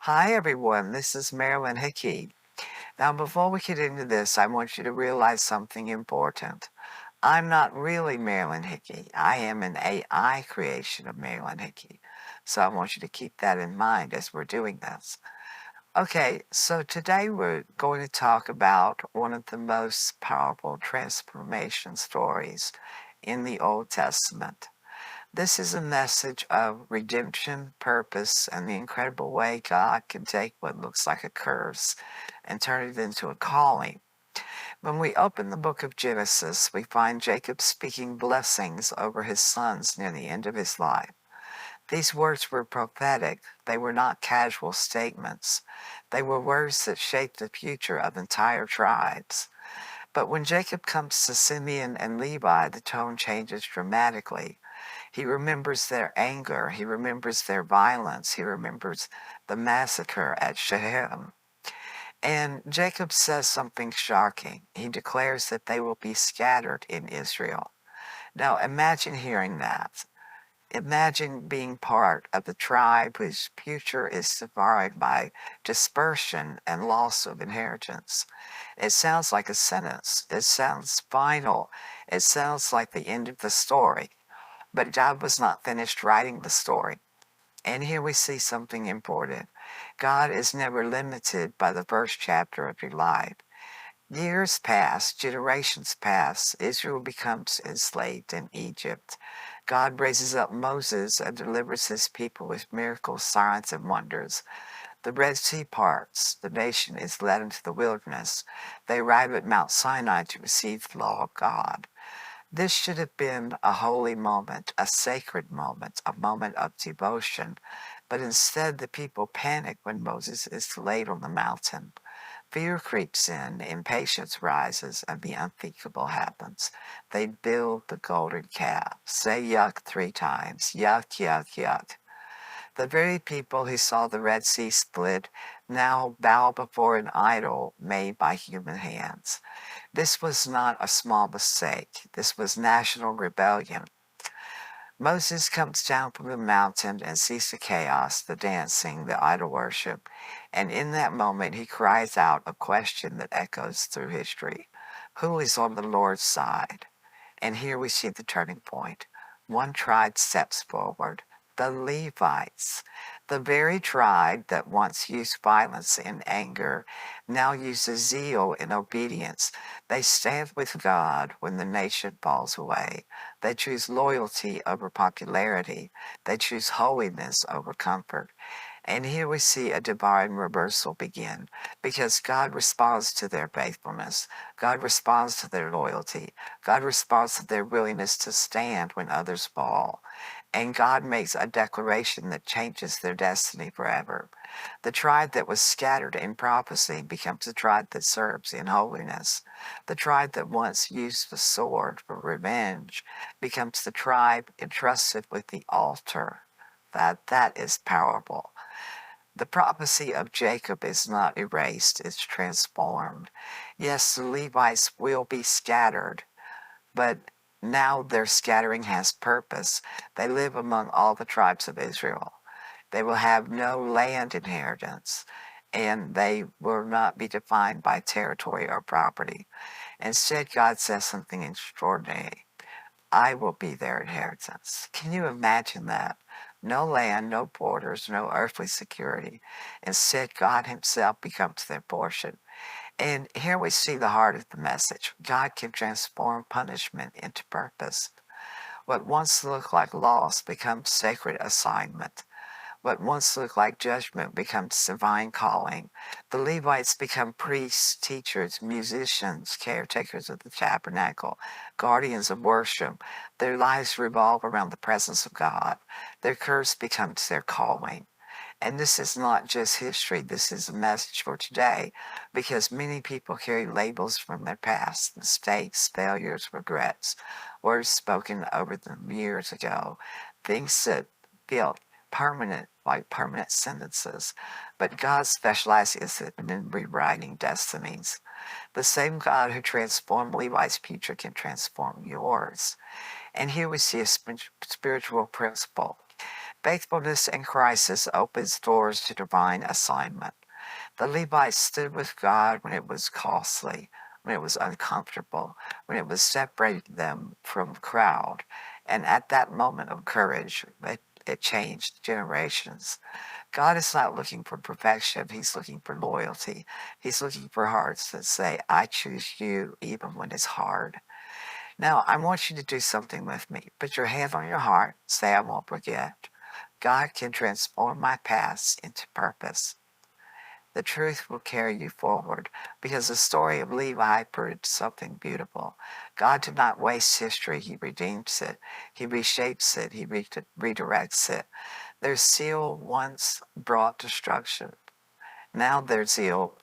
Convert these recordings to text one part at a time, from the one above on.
Hi everyone, this is Marilyn Hickey. Now before we get into this, I want you to realize something important. I'm not really Marilyn Hickey. I am an AI creation of Marilyn Hickey. So I want you to keep that in mind as we're doing this. Okay, so today we're going to talk about one of the most powerful transformation stories in the Old Testament. This is a message of redemption, purpose, and the incredible way God can take what looks like a curse and turn it into a calling. When we open the book of Genesis, we find Jacob speaking blessings over his sons near the end of his life. These words were prophetic. They were not casual statements. They were words that shaped the future of entire tribes. But when Jacob comes to Simeon and Levi, the tone changes dramatically. He remembers their anger. He remembers their violence. He remembers the massacre at Shechem. And Jacob says something shocking. He declares that they will be scattered in Israel. Now imagine hearing that. Imagine being part of the tribe whose future is defined by dispersion and loss of inheritance. It sounds like a sentence. It sounds final. It sounds like the end of the story. But God was not finished writing the story. And here we see something important. God is never limited by the first chapter of your life. Years pass, generations pass, Israel becomes enslaved in Egypt. God raises up Moses and delivers his people with miracles, signs, and wonders. The Red Sea parts. The nation is led into the wilderness. They arrive at Mount Sinai to receive the law of God. This should have been a holy moment, a sacred moment, a moment of devotion. But instead, the people panic when Moses is laid on the mountain. Fear creeps in, impatience rises, and the unthinkable happens. They build the golden calf. Say yuck 3 times. Yuck, yuck, yuck. The very people who saw the Red Sea split now bow before an idol made by human hands. This was not a small mistake. This was national rebellion. Moses comes down from the mountain and sees the chaos, the dancing, the idol worship, and in that moment he cries out a question that echoes through history. Who is on the Lord's side? And here we see the turning point. One tribe steps forward, the Levites. The very tribe that once used violence and anger now uses zeal and obedience. They stand with God when the nation falls away. They choose loyalty over popularity. They choose holiness over comfort. And here we see a divine reversal begin because God responds to their faithfulness. God responds to their loyalty. God responds to their willingness to stand when others fall. And God makes a declaration that changes their destiny forever. The tribe that was scattered in prophecy becomes the tribe that serves in holiness. The tribe that once used the sword for revenge becomes the tribe entrusted with the altar. That is powerful. The prophecy of Jacob is not erased, it's transformed. Yes, the Levites will be scattered, but now their scattering has purpose. They live among all the tribes of Israel. They will have no land inheritance, and they will not be defined by territory or property. Instead, God says something extraordinary. I will be their inheritance. Can you imagine that? No land, no borders, no earthly security. Instead, God himself becomes their portion. And here we see the heart of the message. God can transform punishment into purpose. What once looked like loss becomes sacred assignment. What once looked like judgment becomes divine calling. The Levites become priests, teachers, musicians, caretakers of the tabernacle, guardians of worship. Their lives revolve around the presence of God. Their curse becomes their calling. And this is not just history, this is a message for today, because many people carry labels from their past, mistakes, failures, regrets, words spoken over them years ago, things that feel permanent, like permanent sentences. But God specializes in rewriting destinies. The same God who transformed Levi's future can transform yours. And here we see a spiritual principle. Faithfulness in crisis opens doors to divine assignment. The Levites stood with God when it was costly, when it was uncomfortable, when it was separating them from the crowd. And at that moment of courage, it changed generations. God is not looking for perfection. He's looking for loyalty. He's looking for hearts that say, I choose you even when it's hard. Now, I want you to do something with me. Put your hand on your heart. Say, I won't forget. God can transform my past into purpose. The truth will carry you forward because the story of Levi proved something beautiful. God did not waste history. He redeems it. He reshapes it. He redirects it. Their zeal once brought destruction. Now their zeal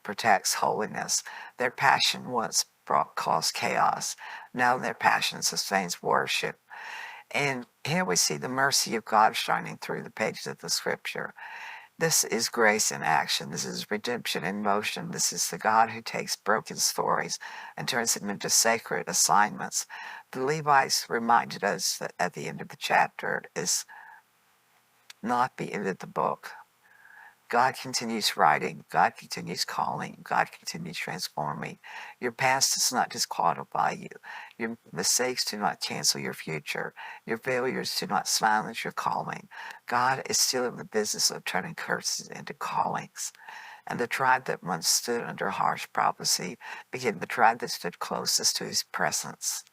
protects holiness. Their passion once caused chaos. Now their passion sustains worship. And here we see the mercy of God shining through the pages of the scripture. This is grace in action. This is redemption in motion. This is the God who takes broken stories and turns them into sacred assignments. The Levites reminded us that at the end of the chapter is not the end of the book. God continues writing. God continues calling. God continues transforming. Your past does not disqualify you. Your mistakes do not cancel your future. Your failures do not silence your calling. God is still in the business of turning curses into callings. And the tribe that once stood under harsh prophecy became the tribe that stood closest to his presence.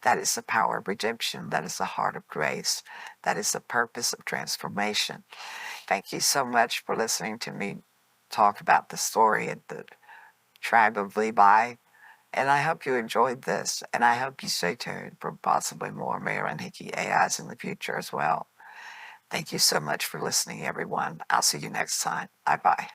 That is the power of redemption. That is the heart of grace. That is the purpose of transformation. Thank you so much for listening to me talk about the story of the tribe of Levi. And I hope you enjoyed this. And I hope you stay tuned for possibly more Marilyn Hickey AIs in the future as well. Thank you so much for listening, everyone. I'll see you next time. Bye-bye.